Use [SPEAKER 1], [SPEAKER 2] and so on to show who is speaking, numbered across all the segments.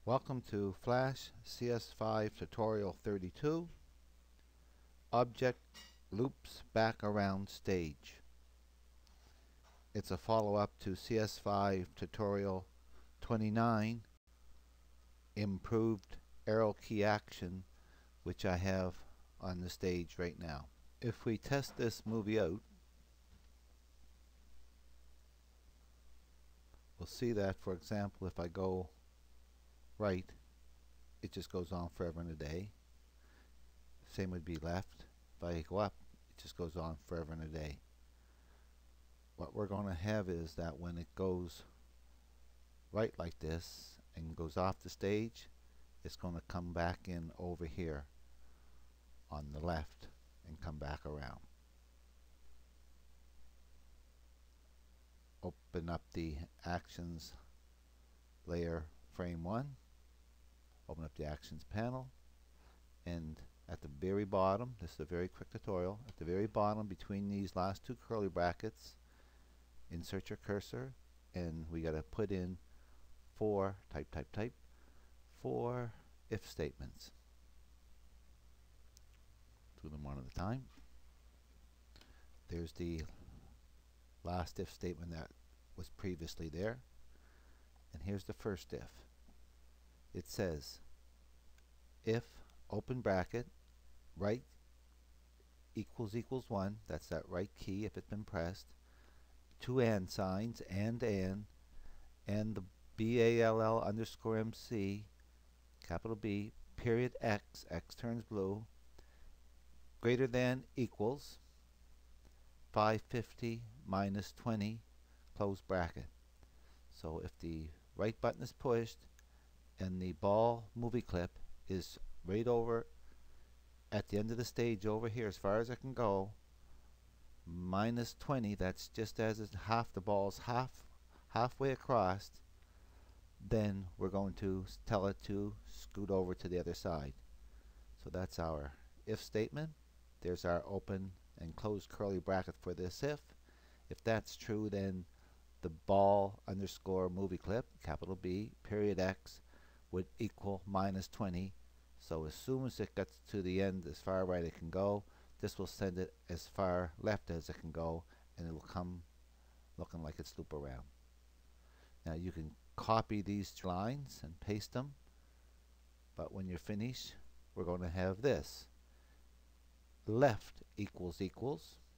[SPEAKER 1] Welcome to Flash CS5 Tutorial 32, Object Loops Back Around Stage. It's a follow-up to CS5 Tutorial 29, Improved Arrow Key Action, which I have on the stage right now. If we test this movie out, we'll see that, for example, if I go right, it just goes on forever and a day. Same would be left. If I go up, it just goes on forever and a day. What we're going to have is that when it goes right like this and goes off the stage, it's going to come back in over here on the left and come back around. Open up the Actions layer, Frame 1. Open up the Actions panel, and at the very bottom, this is a very quick tutorial, at the very bottom between these last two curly brackets, insert your cursor, and we got to put in four if statements. Do them one at a time. There's the last if statement that was previously there, and here's the first if. It says if open bracket right equals 1, that's that right key if it's been pressed, two and signs, and the BALL underscore MC, capital B, period X turns blue, greater than equals 550 minus 20, close bracket. So if the right button is pushed and the ball movie clip is right over at the end of the stage over here as far as I can go, minus 20, that's just as it's half, the ball's halfway across, then we're going to tell it to scoot over to the other side. So that's our if statement. There's our open and close curly bracket for this if. If that's true, then the ball underscore movie clip, capital B, period X, would equal minus 20. So as soon as it gets to the end, as far right it can go, this will send it as far left as it can go, and it will come looking like it's loop around. Now you can copy these lines and paste them, but when you're finished, we're going to have this. Left equals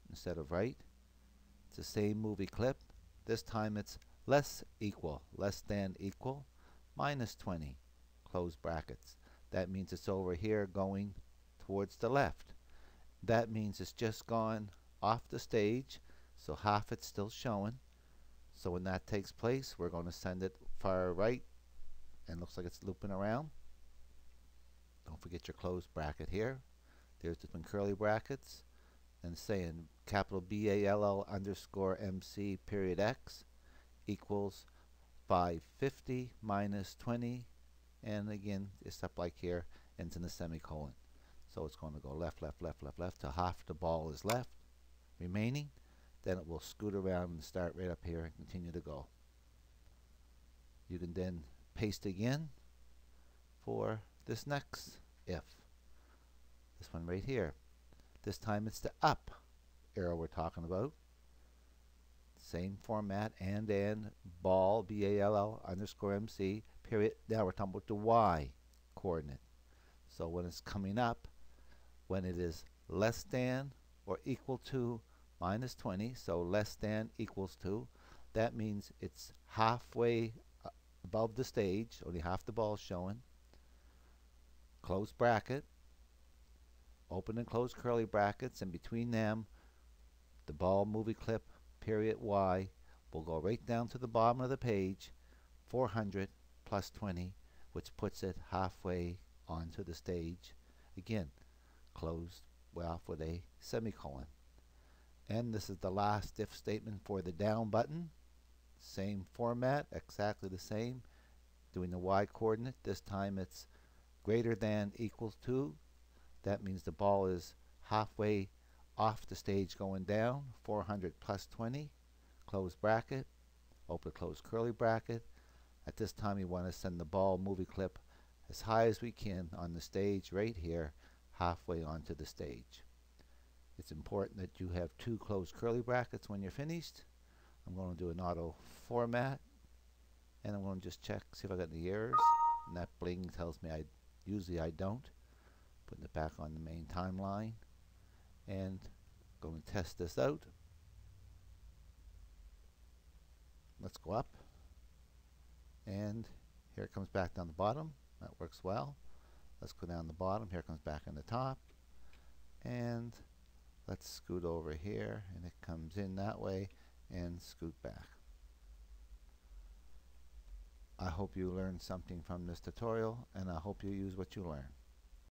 [SPEAKER 1] instead of right. It's the same movie clip. This time it's less than equal, minus 20, close brackets. That means it's over here going towards the left. That means it's just gone off the stage, so half it's still showing. So when that takes place, we're going to send it far right, and looks like it's looping around. Don't forget your close bracket here. There's the curly brackets, and saying capital BALL underscore MC period X equals 550 minus 20, and again it's up like here, ends in a semicolon. So it's going to go left till half the ball is left remaining. Then it will scoot around and start right up here and continue to go. You can then paste again for this next if. This one right here. This time it's the up arrow we're talking about. Same format, and ball, BALL underscore MC, period. Now we're talking about the Y coordinate. So when it's coming up, when it is less than or equal to minus 20, so less than equals to, that means it's halfway above the stage, only half the ball showing. Close bracket, open and close curly brackets, and between them the ball movie clip period Y will go right down to the bottom of the page, 400 plus 20, which puts it halfway onto the stage. Again, closed off with a semicolon. And this is the last if statement for the down button. Same format, exactly the same. Doing the Y coordinate, this time it's greater than equals to. That means the ball is halfway off the stage going down, 400 plus 20, close bracket, open close curly bracket. At this time we want to send the ball movie clip as high as we can on the stage right here, halfway onto the stage. It's important that you have two closed curly brackets when you're finished. I'm going to do an auto format, and I'm going to just check, see if I got any errors, and that bling tells me usually I don't. Putting it back on the main timeline, and going to test this out. Let's go up, and here it comes back down the bottom. That works well. Let's go down the bottom. Here it comes back in the top, and let's scoot over here, and it comes in that way and scoot back. I hope you learned something from this tutorial, and I hope you use what you learn.